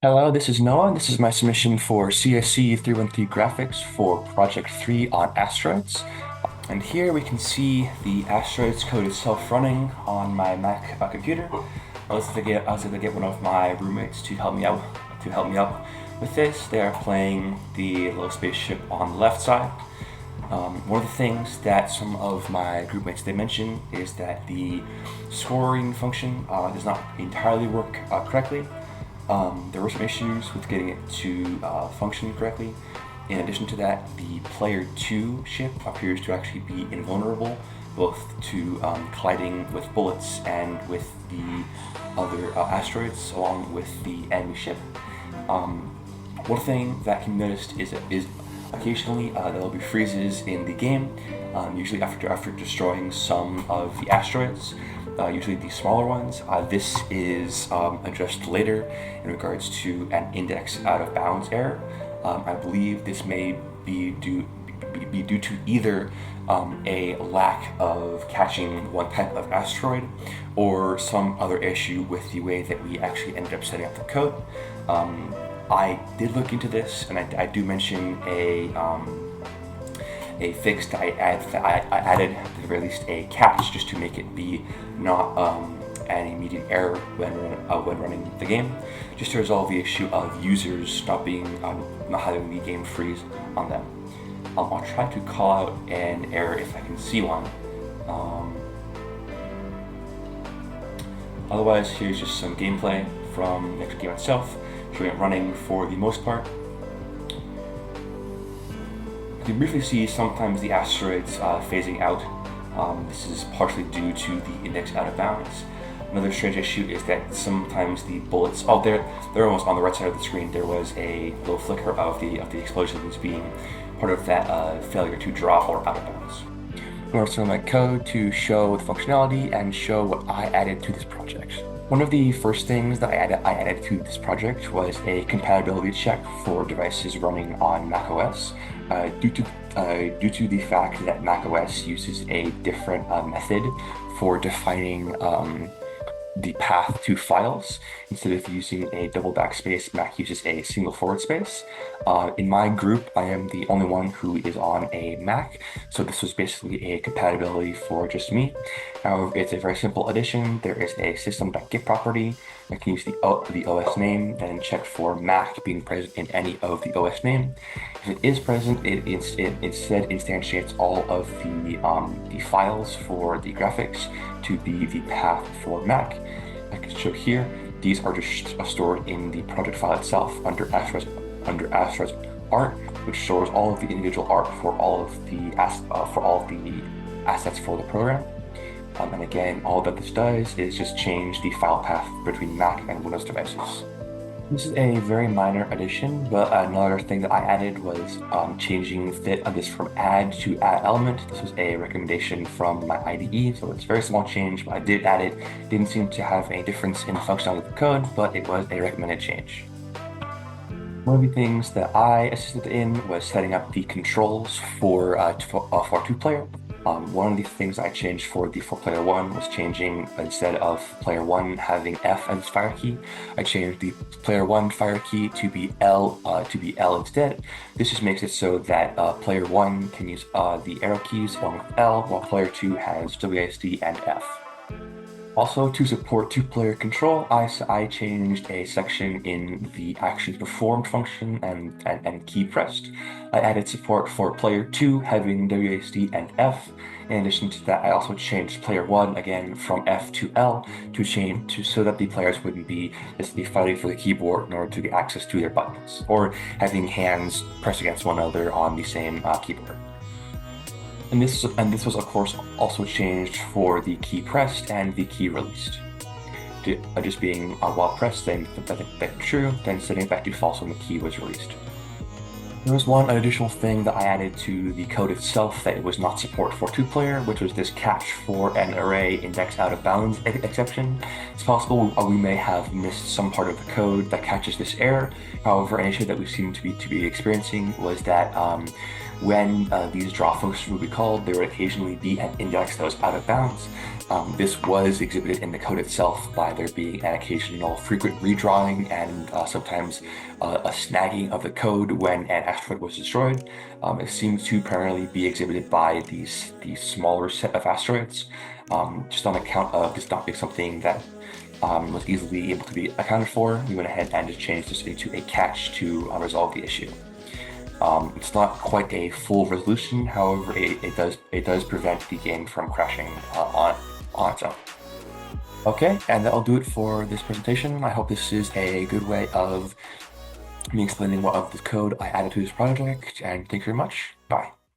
Hello, this is Noah. This is my submission for CSC313 graphics for Project 3 on asteroids. And here we can see the asteroids code itself running on my Mac computer. I was able to get one of my roommates to help me out with this. They are playing the little spaceship on the left side. One of the things that some of my groupmates they mention is that the scoring function does not entirely work correctly. There were some issues with getting it to function correctly. In addition to that, the Player 2 ship appears to actually be invulnerable both to colliding with bullets and with the other asteroids along with the enemy ship. One thing that can be noticed is occasionally there will be freezes in the game, usually after destroying some of the asteroids. Usually the smaller ones. This is addressed later in regards to an index out of bounds error. I believe this may be due to either a lack of catching one type of asteroid or some other issue with the way that we actually ended up setting up the code. I did look into this, and I do mention a fix that I added at the very least a catch just to make it be not an immediate error when running the game, just to resolve the issue of users not having the game freeze on them. I'll try to call out an error if I can see one. Otherwise, here's just some gameplay from the game itself, showing it running for the most part. You can briefly see sometimes the asteroids phasing out. This is partially due to the index out of bounds. Another strange issue is that sometimes the bullets, they're almost on the right side of the screen. There was a little flicker of the explosions being part of that failure to draw or out of bounds. I'm going to run my code to show the functionality and show what I added to this project. One of the first things that I added to this project was a compatibility check for devices running on macOS. Due to the fact that macOS uses a different method for defining the path to files. Instead of using a double backspace, Mac uses a single forward space. In my group, I am the only one who is on a Mac, so this was basically a compatibility for just me. However, it's a very simple addition. There is a system.get property that can use the OS name and check for Mac being present in any of the OS name. If it is present, it instead instantiates all of the files for the graphics to be the path for Mac. I can show here, these are just stored in the project file itself under Asteroids art, which stores all of the individual art for all of the assets for the program. And again, all that this does is just change the file path between Mac and Windows devices. This is a very minor addition, but another thing that I added was changing this from add to add element. This was a recommendation from my IDE, so it's a very small change, but I did add it. Didn't seem to have any difference in the functionality of the code, but it was a recommended change. One of the things that I assisted in was setting up the controls for two-player. One of the things I changed for player 1 was changing, instead of player 1 having F as its fire key, I changed the player 1 fire key to be L instead. This just makes it so that player 1 can use the arrow keys along with L, while player 2 has WASD and F. Also, to support two-player control, I changed a section in the actions performed function and key pressed. I added support for player 2 having WASD and F. In addition to that, I also changed player 1 again from F to L so that the players wouldn't be fighting for the keyboard in order to get access to their buttons, or having hands pressed against one another on the same keyboard. And this was of course also changed for the key pressed and the key released. Just being while pressed, then back to true, then setting back to false when the key was released. There was one additional thing that I added to the code itself that it was not support for two-player, which was this catch for an array index out of bounds exception. It's possible we may have missed some part of the code that catches this error. However, an issue that we seem to be experiencing was that When these draw functions would be called, there would occasionally be an index that was out of bounds. This was exhibited in the code itself by there being an occasional frequent redrawing and sometimes a snagging of the code when an asteroid was destroyed. It seems to primarily be exhibited by these smaller set of asteroids, just on account of this not being something that was easily able to be accounted for. We went ahead and just changed this into a catch to resolve the issue. It's not quite a full resolution, however, it does prevent the game from crashing on its own. Okay, and that'll do it for this presentation. I hope this is a good way of me explaining what of the code I added to this project, and thank you very much. Bye.